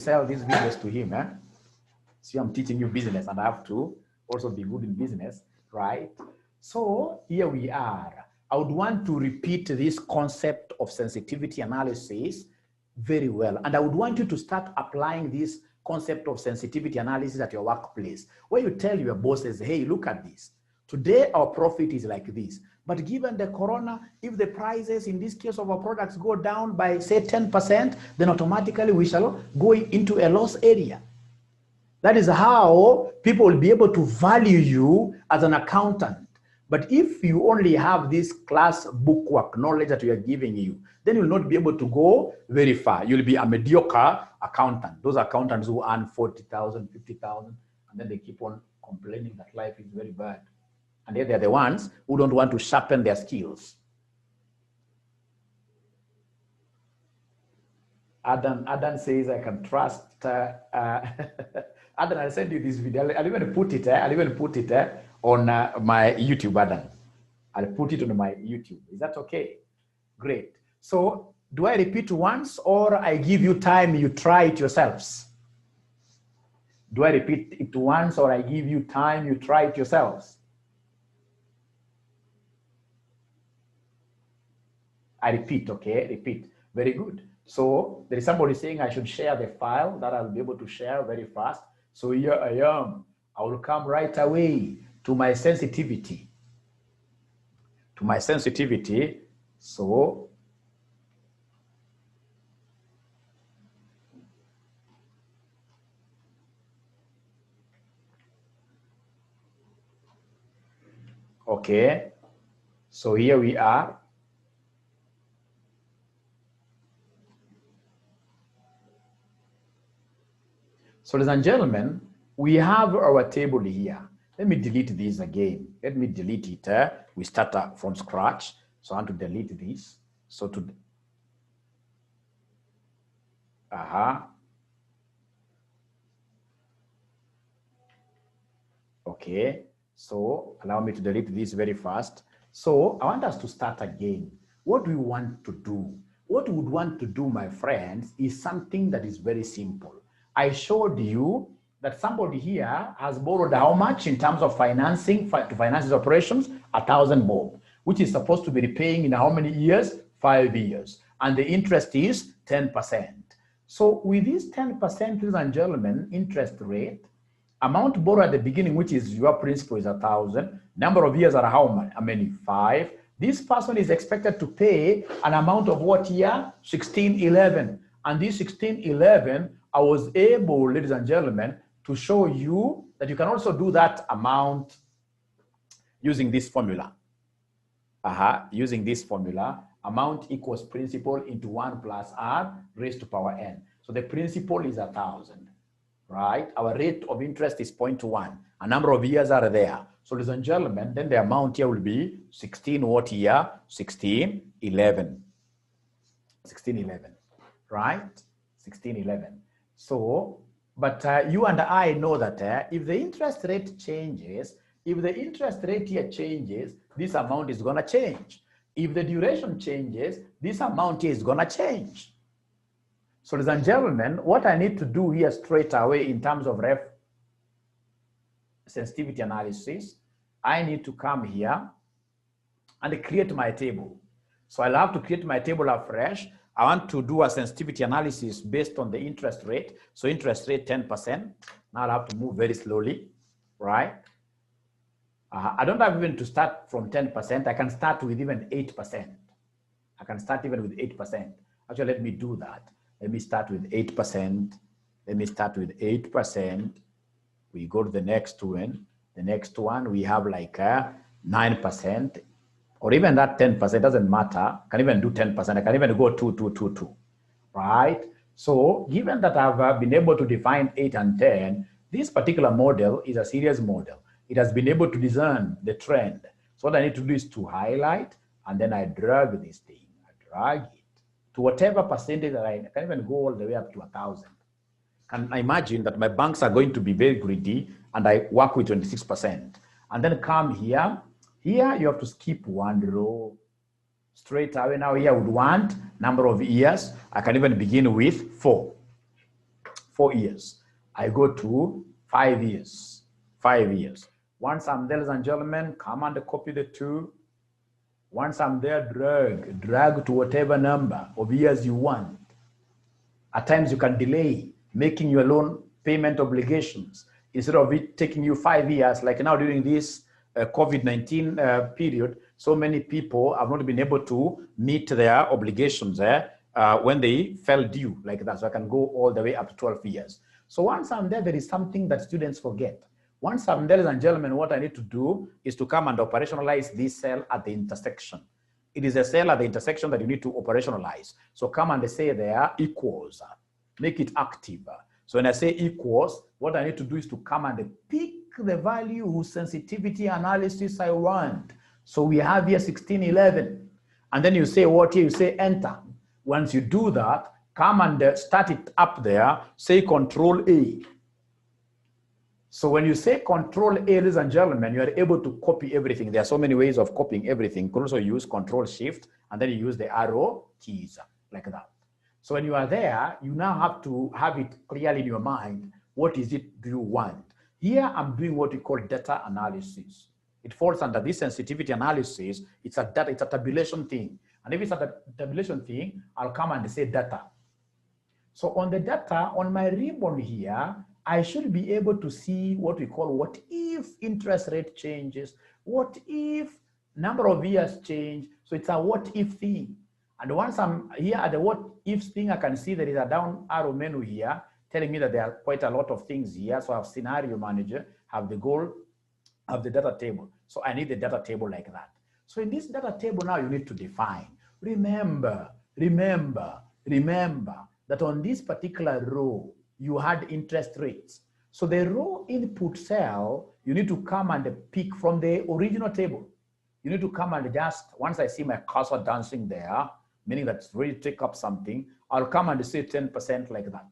sell these videos to him. See, I'm teaching you business and I have to also be good in business, right? So here we are. I would want to repeat this concept of sensitivity analysis very well. And I would want you to start applying this concept of sensitivity analysis at your workplace, where you tell your bosses, hey, look at this. Today, our profit is like this. But given the corona, if the prices in this case of our products go down by, say, 10%, then automatically we shall go into a loss area. That is how people will be able to value you as an accountant. But if you only have this class bookwork knowledge that we are giving you, then you'll not be able to go very far. You'll be a mediocre accountant. Those accountants who earn 40,000, 50,000, and then they keep on complaining that life is very bad. And yet they're the ones who don't want to sharpen their skills. Adam says, I can trust. Adam, I'll send you this video. I'll even put it on my YouTube, Adam. I'll put it on my YouTube. Is that okay? Great. So do I repeat once or I give you time, you try it yourselves? Do I repeat it once or I give you time, you try it yourselves? I repeat, okay? Repeat. Very good. So there is somebody saying I should share the file that I'll be able to share very fast. So here I am. I will come right away to my sensitivity. To my sensitivity. So okay. So here we are. So ladies and gentlemen, we have our table here. Let me delete this again. Let me delete it. We start from scratch. So I want to delete this. So to, okay. So allow me to delete this very fast. So I want us to start again. What do we want to do? What we would want to do, my friends, is something that is very simple. I showed you that somebody here has borrowed how much in terms of financing to finance his operations? 1,000 bob, which is supposed to be repaying in how many years? 5 years. And the interest is 10%. So with this 10%, ladies and gentlemen, interest rate, amount borrowed at the beginning, which is your principal, is 1,000. Number of years are how many? 5. This person is expected to pay an amount of what year? 1611. And this 1611, I was able, ladies and gentlemen, to show you that you can also do that amount using this formula. Using this formula, amount equals principal into 1 plus r raised to power n. So the principal is 1,000, right? Our rate of interest is 0.1. A number of years are there. So ladies and gentlemen, then the amount here will be 16 what year? 1611. 1611, right? 1611. So, but you and I know that if the interest rate changes, if the interest rate here changes, this amount is going to change. If the duration changes, this amount here is going to change. So, ladies and gentlemen, what I need to do here straight away in terms of sensitivity analysis, I need to come here and create my table. So I'll have to create my table afresh. I want to do a sensitivity analysis based on the interest rate. So interest rate 10%. Now I'll have to move very slowly, right? I don't have even to start from 10%. I can start with even 8%. I can start even with 8%. Actually, let me do that. Let me start with 8%. Let me start with 8%. We go to the next one. The next one, we have like 9%. Or even that 10%, doesn't matter. I can even do 10%. I can even go 2, right? So given that I've been able to define 8 and 10, this particular model is a serious model. It has been able to discern the trend. So what I need to do is to highlight, and then I drag this thing. I drag it to whatever percentage that I can even go all the way up to 1,000. Can I imagine that my banks are going to be very greedy, and I work with 26%. And then come here. Here, you have to skip 1 row straight away. Now here I would want number of years. I can even begin with 4. 4 years. I go to 5 years. 5 years. Once I'm there, ladies and gentlemen, come and copy the 2. Once I'm there, drag to whatever number of years you want. At times you can delay making your loan payment obligations. Instead of it taking you 5 years, like now during this COVID-19 period, so many people have not been able to meet their obligations when they fell due like that. So I can go all the way up to 12 years. So once I'm there, there is something that students forget. Once I'm there, ladies and gentlemen, what I need to do is to come and operationalize this cell at the intersection. It is a cell at the intersection that you need to operationalize. So come and say there equals, make it active. So when I say equals, what I need to do is to come and pick the value sensitivity analysis I want. So we have here 1611. And then you say what here? You say enter. Once you do that, come and start it up there, say Control A. So when you say Control A, ladies and gentlemen, you are able to copy everything. There are so many ways of copying everything. You can also use Control Shift, and then you use the arrow keys like that. So when you are there, you now have to have it clearly in your mind. What is it do you want? Here I'm doing what we call data analysis. It falls under this sensitivity analysis. It's a tabulation thing. And if it's a tabulation thing, I'll come and say data. So on the data, on my ribbon here, I should be able to see what we call what if interest rate changes, what if number of years change. So it's a what if thing. And once I'm here at the what if thing, I can see there is a down arrow menu here telling me that there are quite a lot of things here. So I have scenario manager, have the goal, have the data table. So I need the data table like that. So in this data table now you need to define. Remember that on this particular row, you had interest rates. So the row input cell, you need to come and pick from the original table. You need to come and just, once I see my cursor dancing there, meaning that it's ready to take up something, I'll come and say 10% like that.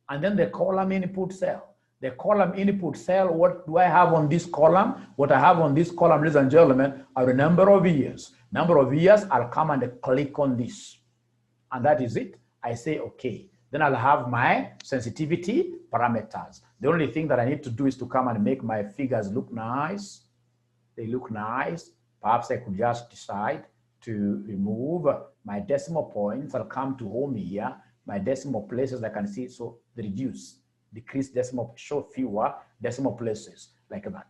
And then the column input cell. The column input cell, what do I have on this column? What I have on this column, ladies and gentlemen, are a number of years. Number of years, I'll come and click on this. And that is it. I say, okay. Then I'll have my sensitivity parameters. The only thing that I need to do is to come and make my figures look nice. They look nice. Perhaps I could just decide to remove my decimal points. I'll come to home here. My decimal places I can see, so the reduce, decrease decimal, show fewer decimal places like that.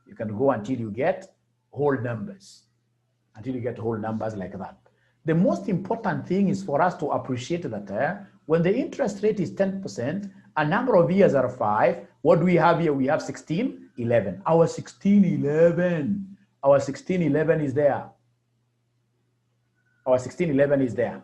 You can go until you get whole numbers. Until you get whole numbers like that. The most important thing is for us to appreciate that when the interest rate is 10%, a number of years are 5. What do we have here? We have 1611. Our 1611. Our 1611 is there. Our 1611 is there.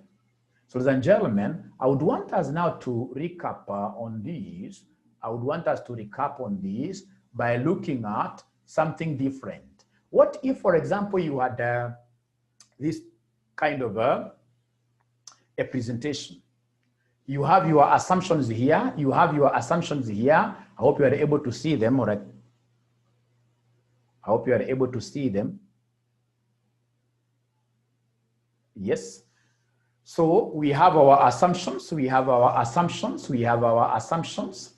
So ladies and gentlemen, I would want us now to recap on this. I would want us to recap on this by looking at something different. What if, for example, you had this kind of a presentation. You have your assumptions here. You have your assumptions here. I hope you are able to see them. All right. I hope you are able to see them. Yes. So we have our assumptions. We have our assumptions. We have our assumptions.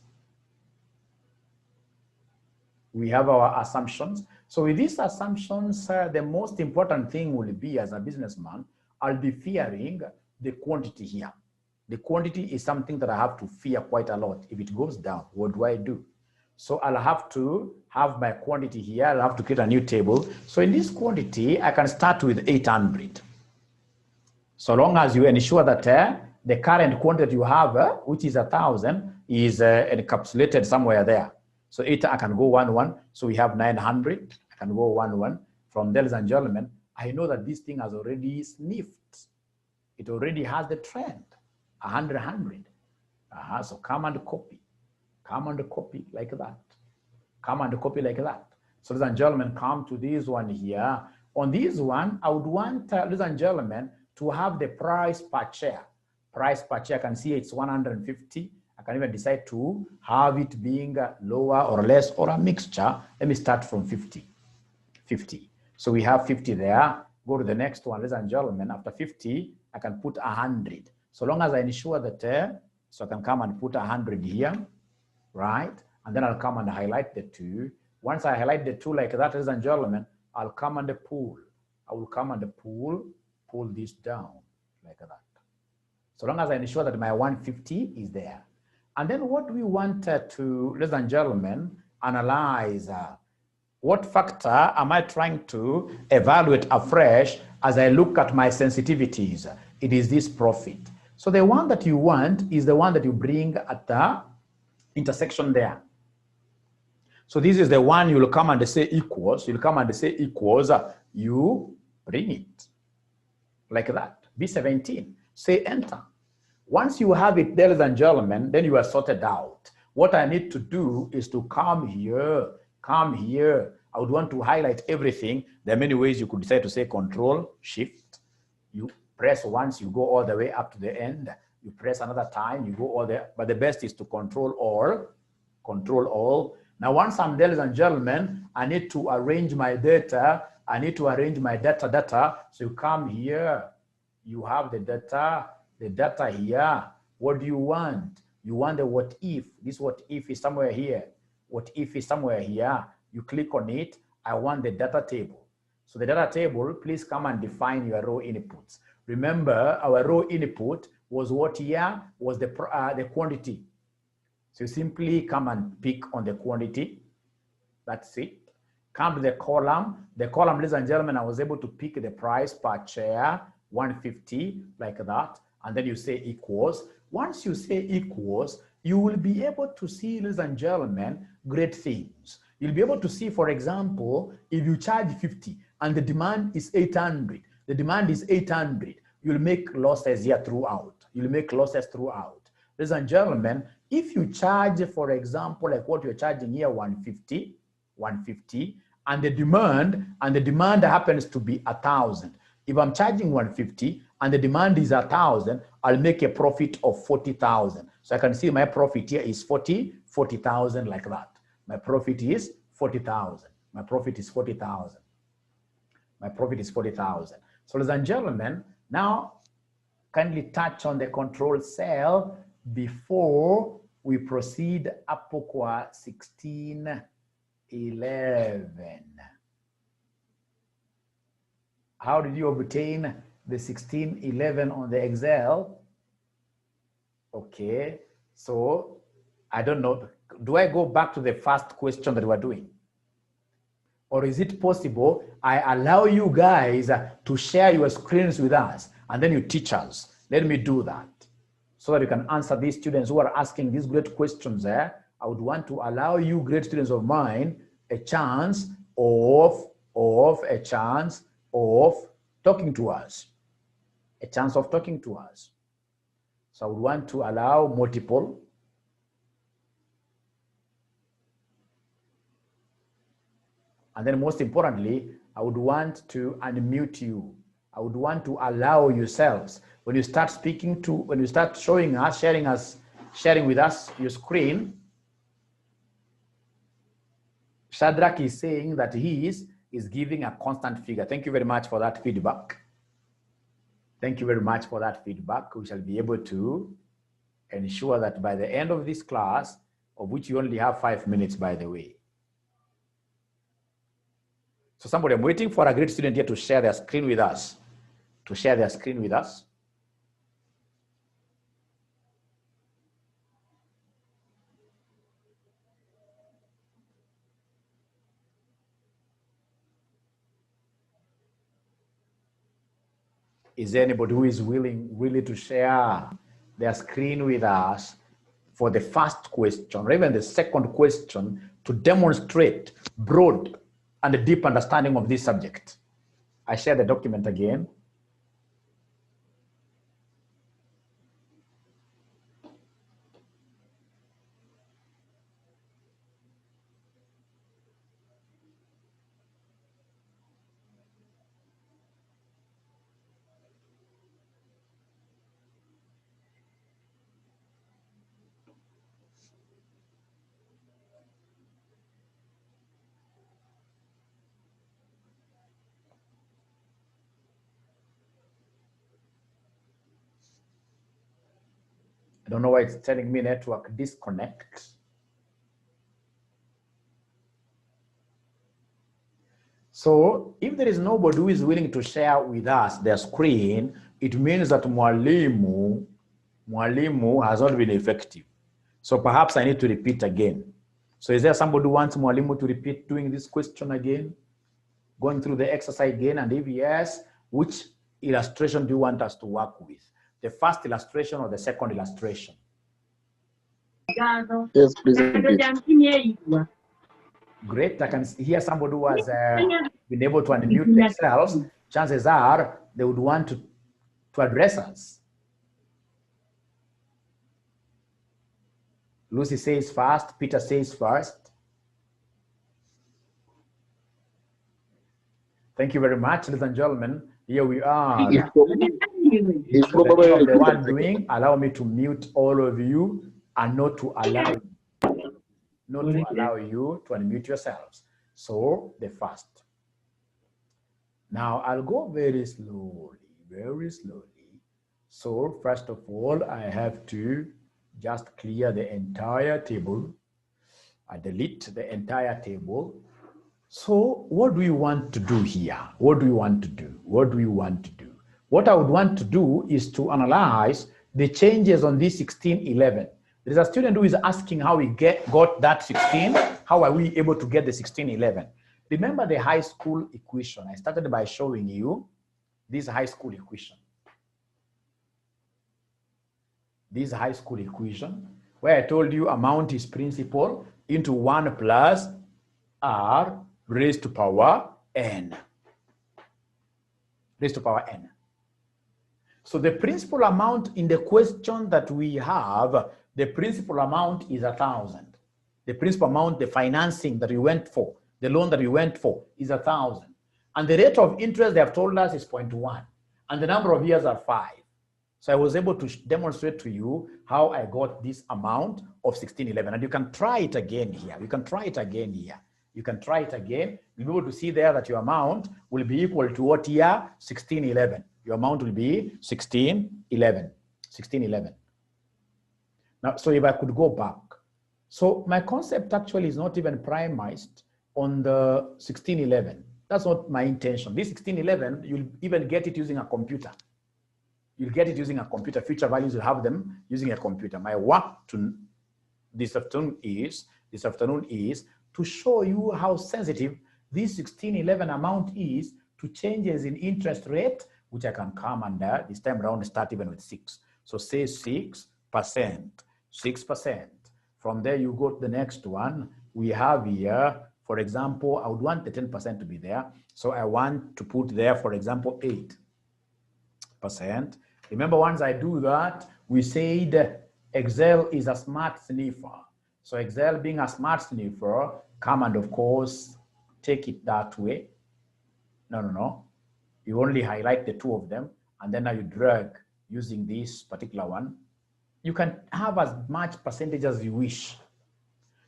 We have our assumptions. So with these assumptions, the most important thing will be, as a businessman, I'll be fearing the quantity here. The quantity is something that I have to fear quite a lot. If it goes down, what do I do? So I'll have to have my quantity here. I'll have to create a new table. So in this quantity, I can start with 800. So long as you ensure that the current quantity you have, which is 1,000, is encapsulated somewhere there. So I can go 1, so we have 900. I can go 1. From there, ladies and gentlemen, I know that this thing has already sniffed. It already has the trend, 100. So come and copy like that. Come and copy like that. So ladies and gentlemen, come to this one here. On this one, I would want, ladies and gentlemen, to have the price per share. Price per share, I can see it's 150. I can even decide to have it being lower or less or a mixture. Let me start from 50. So we have 50 there. Go to the next one, ladies and gentlemen. After 50, I can put 100. So long as I ensure that So I can come and put 100 here, right? And then I'll come and highlight the 2. Once I highlight the 2 like that, ladies and gentlemen, I'll come and pull. I will come and pull this down like that. So long as I ensure that my 150 is there. And then what we wanted to, ladies and gentlemen, analyze what factor am I trying to evaluate afresh as I look at my sensitivities? It is this profit. So the one that you want is the one that you bring at the intersection there. So this is the one you'll come and say equals. You'll come and say equals. You bring it like that. B17. Say enter. Once you have it, ladies and gentlemen, then you are sorted out. What I need to do is to come here. I would want to highlight everything. There are many ways you could decide to say Control Shift. You press once, you go all the way up to the end. You press another time, you go all there. But the best is to Control All. Now, once I'm there, ladies and gentlemen, I need to arrange my data. So you come here. You have the data here. What do you want? You want the what if. This what if is somewhere here. What if is somewhere here. You click on it. I want the data table. So the data table, please come and define your row inputs. Remember, our row input was what here? Was the quantity. So you simply come and pick on the quantity. That's it. Come to the column. The column, ladies and gentlemen, I was able to pick the price per share, 150, like that. And then you say equals. Once you say equals, you will be able to see, ladies and gentlemen, great things. You'll be able to see, for example, if you charge 50 and the demand is 800, you'll make losses here throughout. Ladies and gentlemen, if you charge, for example, like what you're charging here, 150, and the demand happens to be 1,000. If I'm charging 150 and the demand is 1,000, I'll make a profit of 40,000. So I can see my profit here is 40,000 like that. My profit is 40,000. So ladies and gentlemen, now kindly touch on the control cell before we proceed up to 1611. How did you obtain the 1611 on the Excel? Okay, so I don't know. Do I go back to the first question that we're doing? Or is it possible I allow you guys to share your screens with us and then you teach us? Let me do that so that you can answer these students who are asking these great questions there. I would want to allow you great students of mine a chance of talking to us. So I would want to allow multiple. And then most importantly, I would want to unmute you. I would want to allow yourselves, when you start when you start showing us, sharing with us your screen, Shadrach is saying that he is giving a constant figure. Thank you very much for that feedback. We shall be able to ensure that by the end of this class, of which you only have 5 minutes, by the way. So somebody, I'm waiting for a great student here to share their screen with us. Is there anybody who is willing to share their screen with us for the first question or even the second question to demonstrate broad and deep understanding of this subject? I share the document again. Don't know why it's telling me network disconnect. So if there is nobody who is willing to share with us their screen, it means that mwalimu has not been effective. So perhaps I need to repeat again. So is there somebody who wants mwalimu to repeat doing this question again? Going through the exercise again, and if yes, which illustration do you want us to work with? The first illustration or the second illustration? Yes, please repeat. Great, I can hear somebody who has been able to unmute themselves. Chances are they would want to address us. Lucy says first, Peter says first. Thank you very much, ladies and gentlemen. Here we are. The one doing, allow me to mute all of you and not to allow you to unmute yourselves. So the first. Now I'll go very slowly, very slowly. So first of all, I have to just clear the entire table. I delete the entire table. So what do we want to do here? What do we want to do? What do we want to do? What I would want to do is to analyze the changes on this 1611. There's a student who is asking how we got that 16. How are we able to get the 1611? Remember the high school equation. I started by showing you this high school equation. This high school equation, where I told you amount is principal into 1 plus r raised to power n. Raised to power n. So the principal amount in the question that we have, the principal amount is 1,000. The principal amount, the financing that we went for, the loan that we went for is 1,000. And the rate of interest they have told us is 0.1. And the number of years are 5. So I was able to demonstrate to you how I got this amount of 1611. And you can try it again here. You can try it again here. You can try it again. You'll be able to see there that your amount will be equal to what year? 1611. Your amount will be 1611. 1611. Now, so if I could go back. So my concept actually is not even primized on the 1611. That's not my intention. This 1611, you'll even get it using a computer. You'll get it using a computer. Future values, you'll have them using a computer. My work this afternoon is to show you how sensitive this 1611 amount is to changes in interest rate, which I can come under this time around start even with 6. So say 6%, 6%. From there you go to the next one. We have here, for example, I would want the 10% to be there. So I want to put there, for example, 8%. Remember, once I do that, we said Excel is a smart sniffer. So Excel being a smart sniffer, come and of course, take it that way. No. You only highlight the 2 of them, and then now you drag using this particular one. You can have as much percentage as you wish.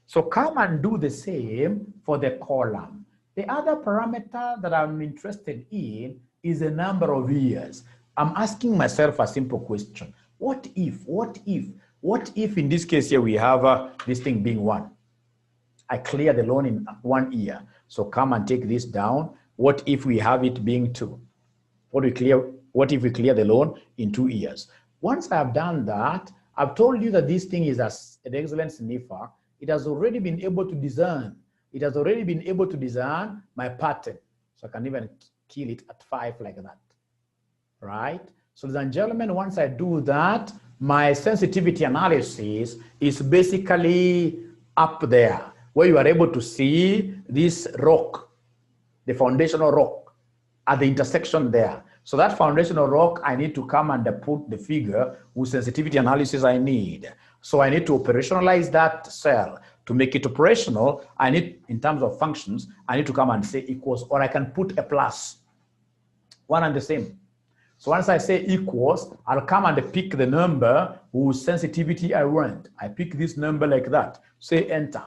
So come and do the same for the column. The other parameter that I'm interested in is the number of years. I'm asking myself a simple question. What if in this case here we have this thing being 1? I clear the loan in 1 year. So come and take this down. What if we have it being 2? What if we clear the loan in 2 years? Once I've done that, I've told you that this thing is an excellent sniffer. It has already been able to discern. It has already been able to discern my pattern. So I can even kill it at 5 like that. Right? So ladies and gentlemen, once I do that, my sensitivity analysis is basically up there, where you are able to see this rock, the foundational rock at the intersection there. So that foundational rock, I need to come and put the figure whose sensitivity analysis I need. So I need to operationalize that cell. To make it operational, I need, in terms of functions, I need to come and say equals, or I can put a plus. One and the same. So once I say equals, I'll come and pick the number whose sensitivity I want. I pick this number like that. Say enter.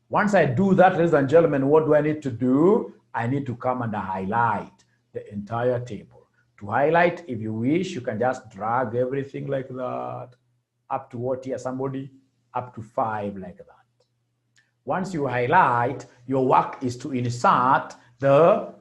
Once I do that, ladies and gentlemen, what do I need to do? I need to come and highlight the entire table. To highlight, if you wish, you can just drag everything like that up to what here, somebody, up to 5 like that. Once you highlight, your work is to insert the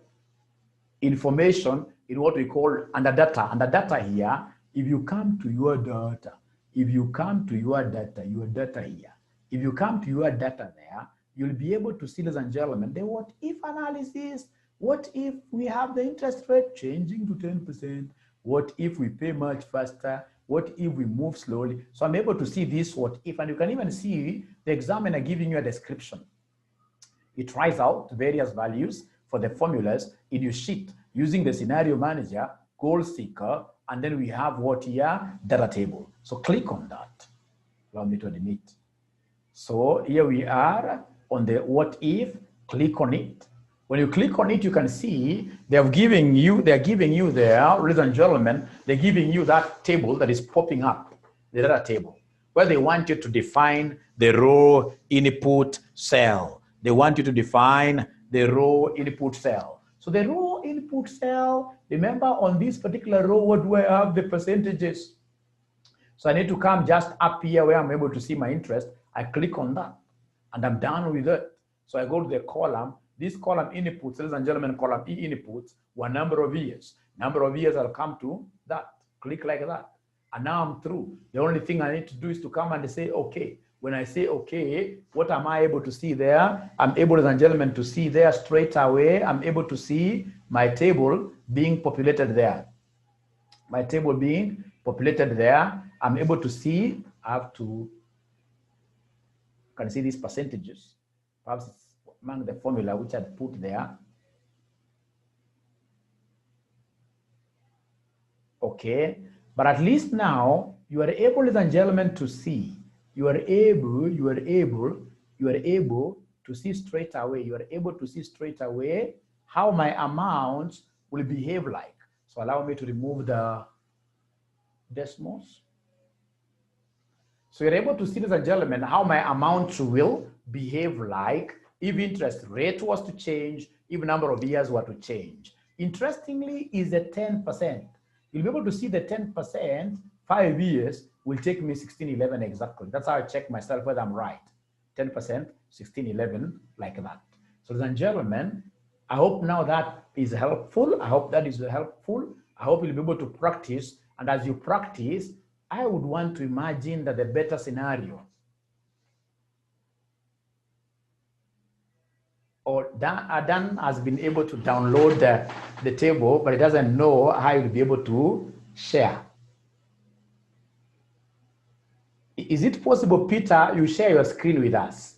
information in what we call under data. Under data here, if you come to your data, if you come to your data here, if you come to your data there, you'll be able to see, ladies and gentlemen, the what if analysis. What if we have the interest rate changing to 10%? What if we pay much faster? What if we move slowly? So I'm able to see this what if, and you can even see the examiner giving you a description. It tries out various values for the formulas in your sheet using the scenario manager, goal seeker, and then we have what here, data table. So click on that. Allow me to admit. So here we are on the what if, click on it. When you click on it, you can see they're giving you there, ladies and gentlemen, they're giving you that table that is popping up, the data table, where they want you to define the row input cell. They want you to define the row input cell. So the row input cell, remember on this particular row, what do I have? The percentages. So I need to come just up here where I'm able to see my interest. I click on that and I'm done with it. So I go to the column. This column inputs, ladies and gentlemen, column E inputs one number of years. Number of years, I'll come to that. Click like that. And now I'm through. The only thing I need to do is to come and say, okay. When I say, okay, what am I able to see there? I'm able, ladies and gentlemen, to see there straight away. I'm able to see my table being populated there. My table being populated there. I'm able to see, I have to, can see these percentages. Perhaps it's among the formula which I'd put there. Okay, but at least now you are able, ladies and gentlemen, to see. You are able to see straight away. You are able to see straight away how my amounts will behave like. So allow me to remove the decimals. So you're able to see, ladies and gentlemen, how my amounts will behave like if interest rate was to change, if number of years were to change. Interestingly, is the 10%. You'll be able to see the 10%, 5 years will take me 1611 exactly. That's how I check myself whether I'm right. 10%, 1611, like that. So ladies and gentlemen, I hope now that is helpful. I hope that is helpful. I hope you'll be able to practice. And as you practice, I would want to imagine that the better scenario or Dan has been able to download the table, but it doesn't know how you'll be able to share. Is it possible, Peter, you share your screen with us?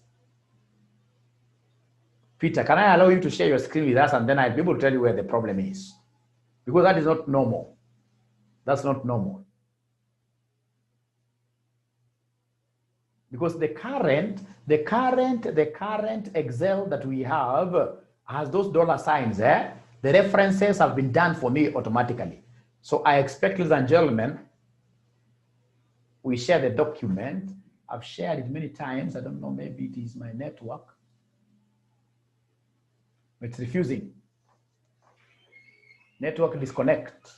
Peter, can I allow you to share your screen with us and then I'll be able to tell you where the problem is? Because that is not normal. That's not normal. Because the current Excel that we have has those dollar signs there. The references have been done for me automatically. So I expect, ladies and gentlemen, we share the document. I've shared it many times. I don't know, maybe it is my network. It's refusing. Network disconnect.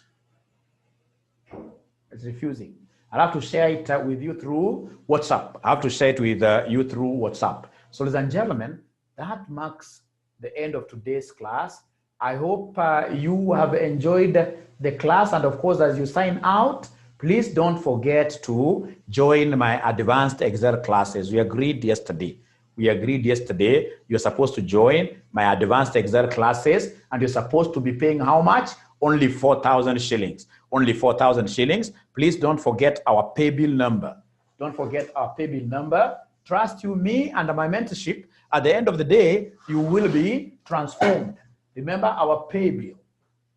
It's refusing. I'll have to share it with you through WhatsApp. I have to share it with you through WhatsApp. So ladies and gentlemen, that marks the end of today's class. I hope you have enjoyed the class. And of course, as you sign out, please don't forget to join my advanced Excel classes. We agreed yesterday. You're supposed to join my advanced Excel classes and you're supposed to be paying how much? Only 4,000 shillings. Only 4,000 shillings. Please don't forget our pay bill number. Don't forget our pay bill number. Trust you, me, and my mentorship. At the end of the day, you will be transformed. Remember our pay bill.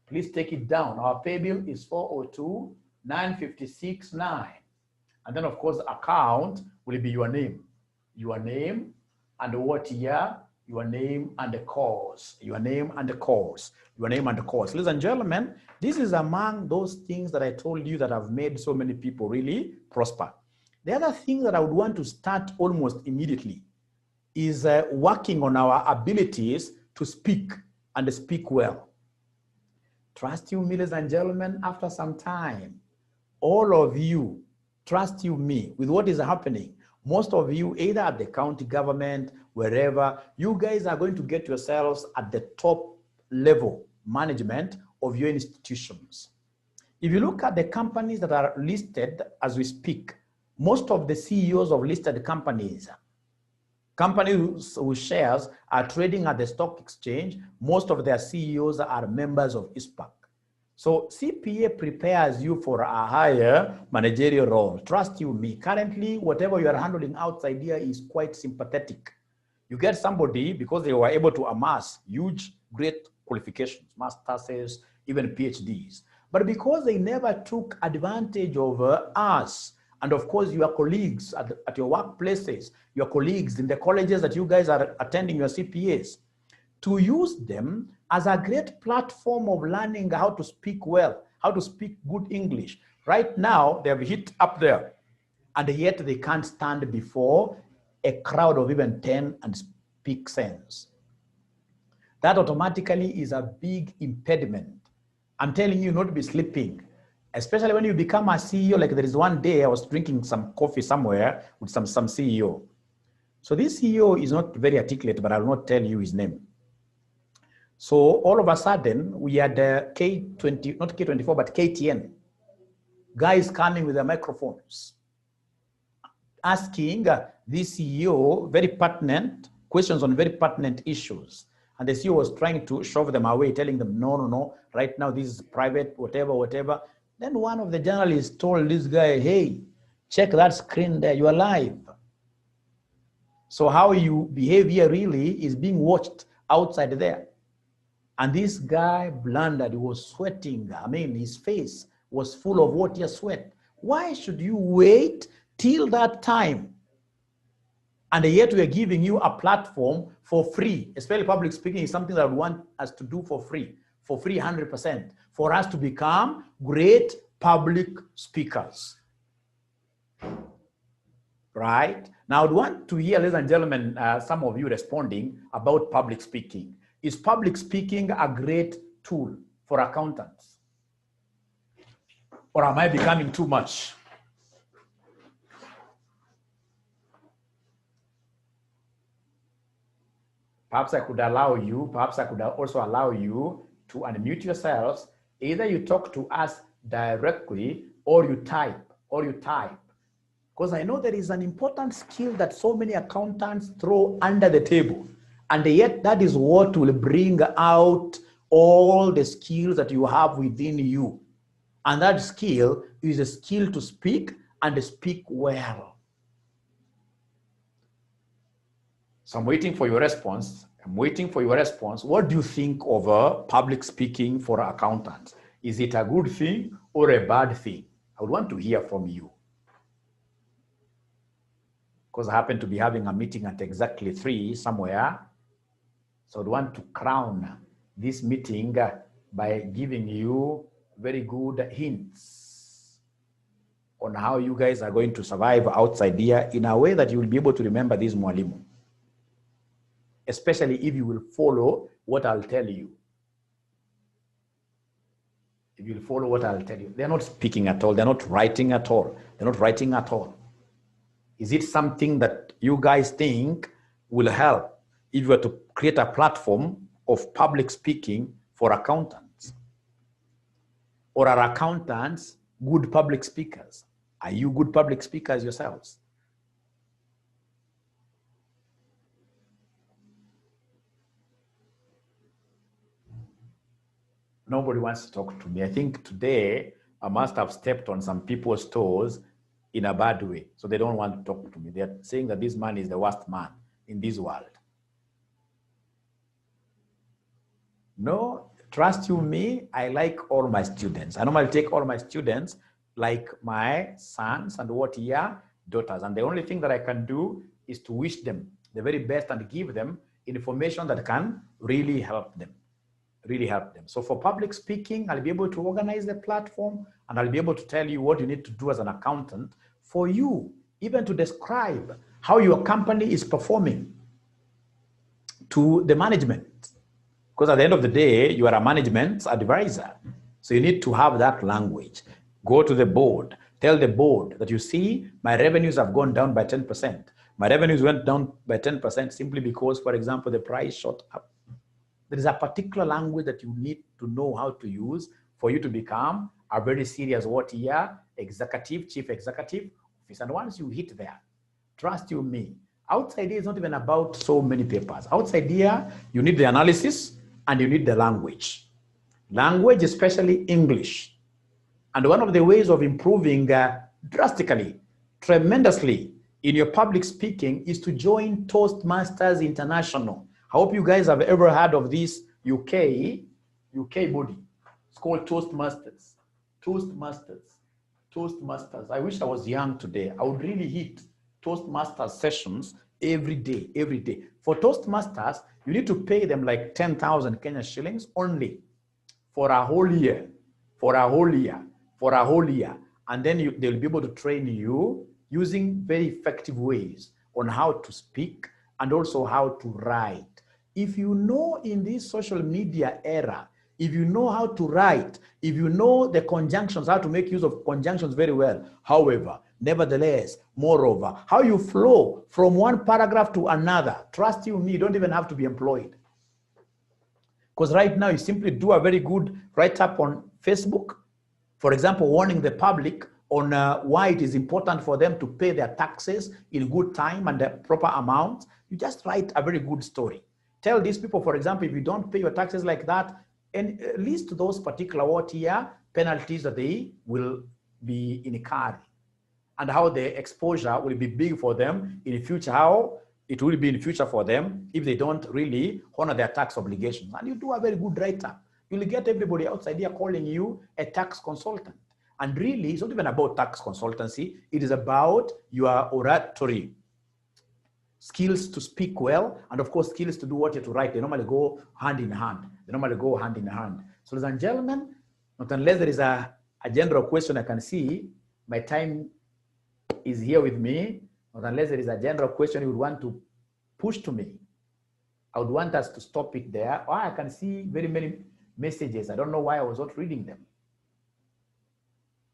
Please take it down. Our pay bill is 402,956.9. And then, of course, the account will be your name. Your name and what year, your name and the course. Your name and the course. Your name and the course. Ladies and gentlemen, this is among those things that I told you that have made so many people really prosper. The other thing that I would want to start almost immediately is working on our abilities to speak and speak well. Trust you, ladies and gentlemen, after some time, all of you trust you me, with what is happening, most of you, either at the county government, wherever, you guys are going to get yourselves at the top level management of your institutions. If you look at the companies that are listed as we speak, most of the CEOs of listed companies whose shares are trading at the stock exchange, most of their CEOs are members of ISPAC. So CPA prepares you for a higher managerial role. Trust you me, currently, whatever you are handling outside here is quite sympathetic. You get somebody because they were able to amass huge, great qualifications, masters, even PhDs. But because they never took advantage of us, and of course your colleagues at your workplaces, your colleagues in the colleges that you guys are attending your CPAs, to use them as a great platform of learning how to speak well, how to speak good English. Right now, they have hit up there, and yet they can't stand before a crowd of even 10 and speak sense. That automatically is a big impediment. I'm telling you not to be sleeping, especially when you become a CEO. Like there is one day I was drinking some coffee somewhere with some CEO. So this CEO is not very articulate, but I will not tell you his name. So all of a sudden, we had K20, not K24, but KTN, guys coming with their microphones, asking this CEO very pertinent questions on very pertinent issues. And the CEO was trying to shove them away, telling them, no, right now this is private, whatever. Then one of the journalists told this guy, hey, check that screen there, you are live. So how you behave here really is being watched outside there. And this guy blundered, he was sweating. I mean, his face was full of water sweat. Why should you wait till that time? And yet we are giving you a platform for free. Especially public speaking is something that I want us to do for free 100%, for us to become great public speakers. Right? Now, I want to hear, ladies and gentlemen, some of you responding about public speaking. Is public speaking a great tool for accountants? Or am I becoming too much? Perhaps I could allow you, perhaps I could also allow you to unmute yourselves. Either you talk to us directly or you type. Because I know there is an important skill that so many accountants throw under the table. And yet that is what will bring out all the skills that you have within you. And that skill is a skill to speak and speak well. So I'm waiting for your response. What do you think of public speaking for accountants? Is it a good thing or a bad thing? I would want to hear from you. Because I happen to be having a meeting at exactly 3 somewhere. So I'd want to crown this meeting by giving you very good hints on how you guys are going to survive outside here in a way that you will be able to remember this mwalimu. Especially if you will follow what I'll tell you. If you'll follow what I'll tell you. They're not speaking at all. They're not writing at all. Is it something that you guys think will help if you were to create a platform of public speaking for accountants? Or are accountants good public speakers? Are you good public speakers yourselves? Nobody wants to talk to me. I think today I must have stepped on some people's toes in a bad way. So they don't want to talk to me. They're saying that this man is the worst man in this world. No, trust you me, I like all my students. I normally take all my students like my sons and daughters. And the only thing that I can do is to wish them the very best and give them information that can really help them. So for public speaking, I'll be able to organize the platform and I'll be able to tell you what you need to do as an accountant for you, even to describe how your company is performing to the management. Because at the end of the day, you are a management advisor. So you need to have that language. Go to the board, Tell the board that you see my revenues have gone down by 10%. My revenues went down by 10% simply because, for example, the price shot up. There is a particular language that you need to know how to use for you to become a very serious what here, executive, chief executive officer. And once you hit there, trust you me, outside here is not even about so many papers. Outside here, you need the analysis and you need the language. Language, especially English. And one of the ways of improving drastically, tremendously in your public speaking is to join Toastmasters International. I hope you guys have ever heard of this UK body. It's called Toastmasters. Toastmasters. Toastmasters. I wish I was young today. I would really hit Toastmasters sessions every day, every day. For Toastmasters, you need to pay them like 10,000 Kenya shillings only for a whole year, for a whole year, for a whole year. And then they'll be able to train you using very effective ways on how to speak and also how to write. If you know in this social media era, if you know how to write, if you know the conjunctions, how to make use of conjunctions very well, however, nevertheless, moreover, how you flow from one paragraph to another, trust you me, you don't even have to be employed. Because right now you simply do a very good write-up on Facebook, for example, warning the public on why it is important for them to pay their taxes in good time and the proper amount. You just write a very good story. Tell these people, for example, if you don't pay your taxes like that, and list those particular what here penalties that they will be incurring, and how the exposure will be big for them in the future, how it will be in the future for them if they don't really honor their tax obligations. And you do a very good write-up. You'll get everybody outside here calling you a tax consultant. And really, it's not even about tax consultancy. It is about your oratory skills to speak well, and of course, skills to do what you have to write. They normally go hand in hand. They normally go hand in hand. So ladies and gentlemen, not unless there is a general question I can see, my time is here with me. Not unless there is a general question you would want to push to me, I would want us to stop it there. Or I can see very many messages. I don't know why I was not reading them.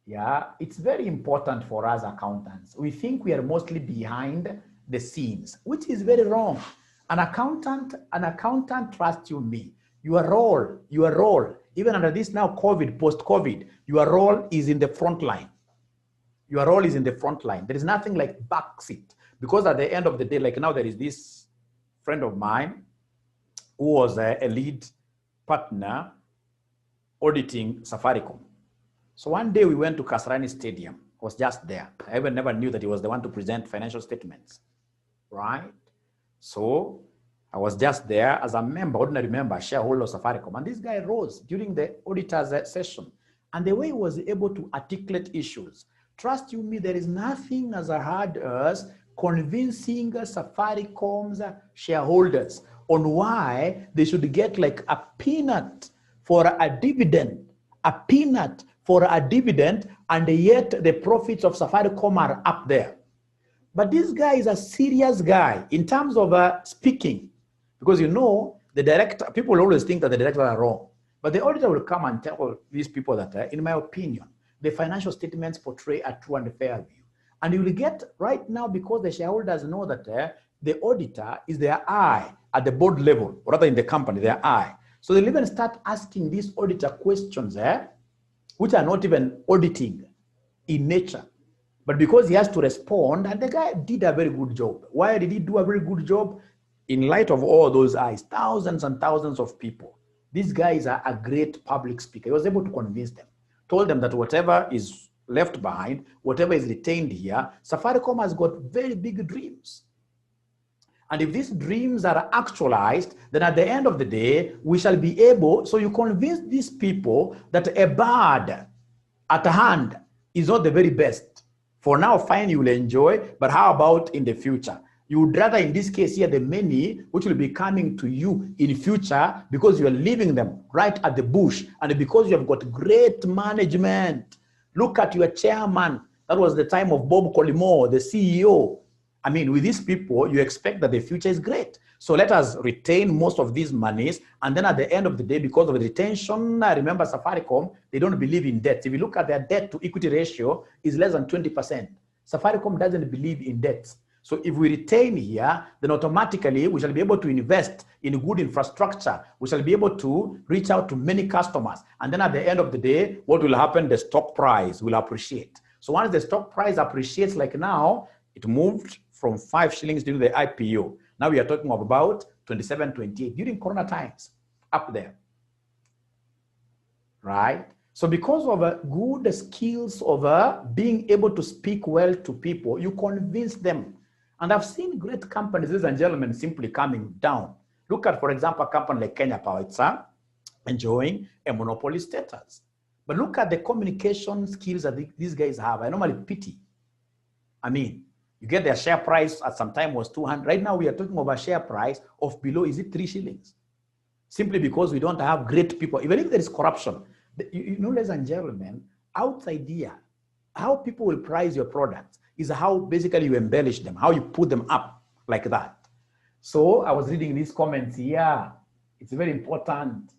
Yeah, it's very important for us accountants. We think we are mostly behind the scenes, which is very wrong. An accountant, trust you me, your role, even under this now COVID, post-COVID, your role is in the front line. Your role is in the front line. There is nothing like backseat, because at the end of the day, like now there is this friend of mine who was a lead partner auditing Safaricom. So one day we went to Kasarani Stadium. I was just there. I even never knew that he was the one to present financial statements, right? So I was just there as a member, ordinary member, shareholder of Safaricom. And this guy rose during the auditor's session. And the way he was able to articulate issues, trust you me, there is nothing as hard as convincing Safaricom's shareholders on why they should get like a peanut for a dividend, and yet the profits of Safaricom are up there. But this guy is a serious guy in terms of speaking, because you know, the director, people always think that the directors are wrong, but the auditor will come and tell these people that, in my opinion, the financial statements portray a true and fair view. And you will get right now, because the shareholders know that the auditor is their eye at the board level, or rather in the company, their eye. So they'll even start asking these auditor questions, which are not even auditing in nature. But because he has to respond, and the guy did a very good job. Why did he do a very good job? In light of all those eyes, thousands and thousands of people, these guys are a great public speaker. He was able to convince them, told them that whatever is left behind, whatever is retained here, Safaricom has got very big dreams. And if these dreams are actualized, then at the end of the day, we shall be able, so you convince these people that a bird at hand is not the very best. For now, fine, you will enjoy, but how about in the future? You would rather, in this case here, the many which will be coming to you in future because you are leaving them right at the bush, and because you have got great management. Look at your chairman. That was the time of Bob Collymore, the CEO. I mean, with these people, you expect that the future is great. So let us retain most of these monies. And then at the end of the day, because of the retention, I remember Safaricom, they don't believe in debt. If you look at their debt to equity ratio, is less than 20%. Safaricom doesn't believe in debt. So if we retain here, then automatically we shall be able to invest in good infrastructure. We shall be able to reach out to many customers. And then at the end of the day, what will happen? The stock price will appreciate. So once the stock price appreciates, like now, it moved from 5 shillings during the IPO. Now we are talking of about 27, 28 during Corona times, up there, right? So because of good skills of being able to speak well to people, you convince them. And I've seen great companies, ladies and gentlemen, simply coming down. Look at, for example, a company like Kenya Power. It's enjoying a monopoly status. But look at the communication skills that these guys have. I normally pity. I mean, you get their share price at some time was 200. Right now, we are talking about a share price of below, is it 3 shillings? Simply because we don't have great people. Even if there is corruption, you know, ladies and gentlemen, outside here, how people will price your products is how basically you embellish them, how you put them up like that. So I was reading these comments here. It's very important.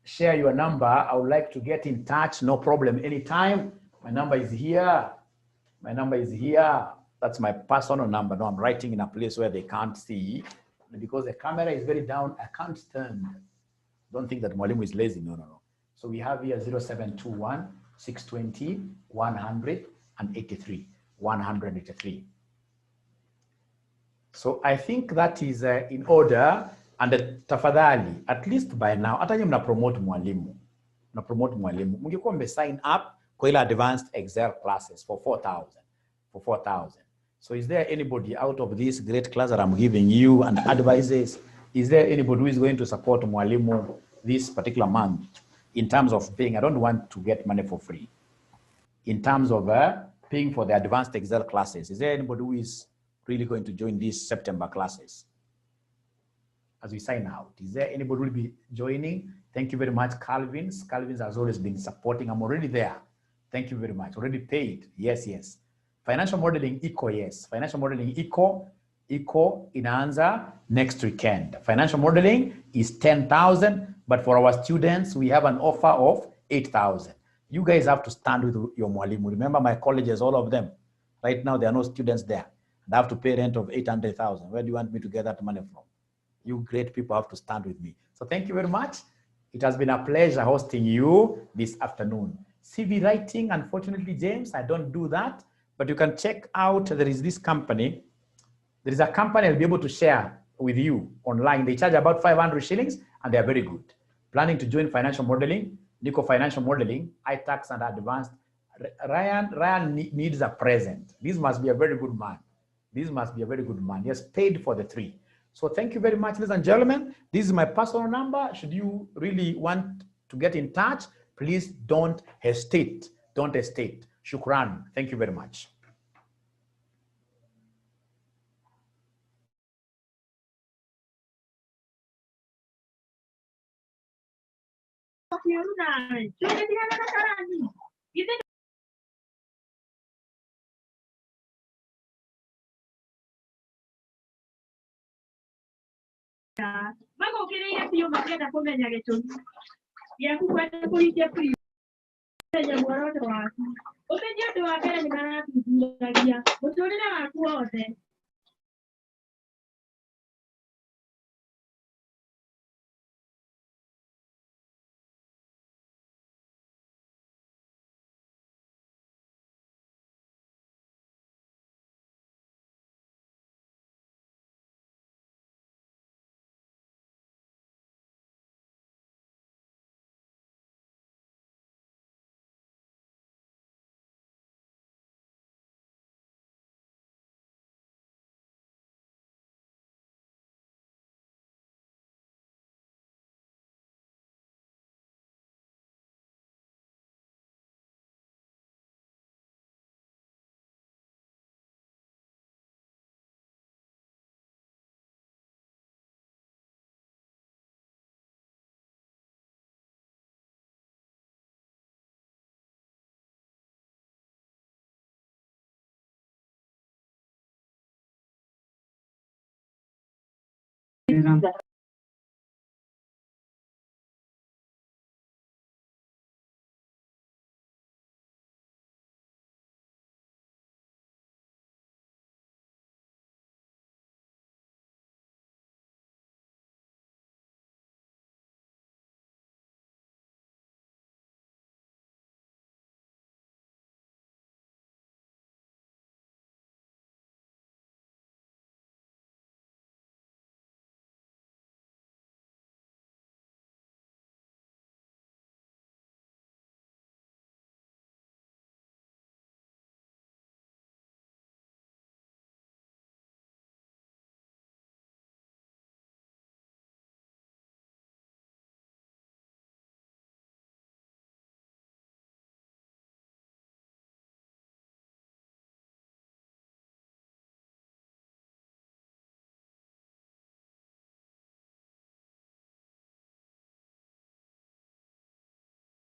Share your number. I would like to get in touch. No problem. Anytime. My number is here. My number is here. That's my personal number. No, I'm writing in a place where they can't see. Because the camera is very down, I can't stand. Don't think that Mwalimu is lazy. No, no, no. So we have here 0721 620 183. 183. So I think that is in order. And tafadhali, at least by now, hata nyinyi mnapromote Mwalimu. Mnapromote Mwalimu. Mngekuwa mmesign up kwa ile advanced Excel classes for 4,000. For 4,000. So is there anybody out of this great class that I'm giving you and advices? Is there anybody who is going to support Mwalimu this particular month in terms of paying? I don't want to get money for free. In terms of paying for the advanced Excel classes, is there anybody who is really going to join these September classes? As we sign out, is there anybody who will be joining? Thank you very much, Calvin's. Calvin's has always been supporting. I'm already there. Thank you very much. Already paid. Yes, yes. Financial modeling eco, yes. Financial modeling eco inaanza next weekend. Financial modeling is 10,000, but for our students, we have an offer of 8,000. You guys have to stand with your Mwalimu. Remember my colleges, all of them. Right now, there are no students there. And I have to pay rent of 800,000. Where do you want me to get that money from? You great people have to stand with me. So thank you very much. It has been a pleasure hosting you this afternoon. CV writing, unfortunately, James, I don't do that. But you can check out, there is this company. There is a company I'll be able to share with you online. They charge about 500 shillings and they are very good. Planning to join financial modeling, Nico Financial Modeling, iTax and Advanced. Ryan needs a present. This must be a very good man. This must be a very good man. He has paid for the 3. So thank you very much, ladies and gentlemen. This is my personal number. Should you really want to get in touch, please don't hesitate. Don't hesitate. Shukran. Thank you very much. Magokereire biũ makĩenda kũmenya gĩtũmi gĩaku kwenda kũhingia kũmenya muoroto waku. Ũmenye ũndũ wa mbere nĩ marathuthuria mũtũũrĩre waku wothe. Yes.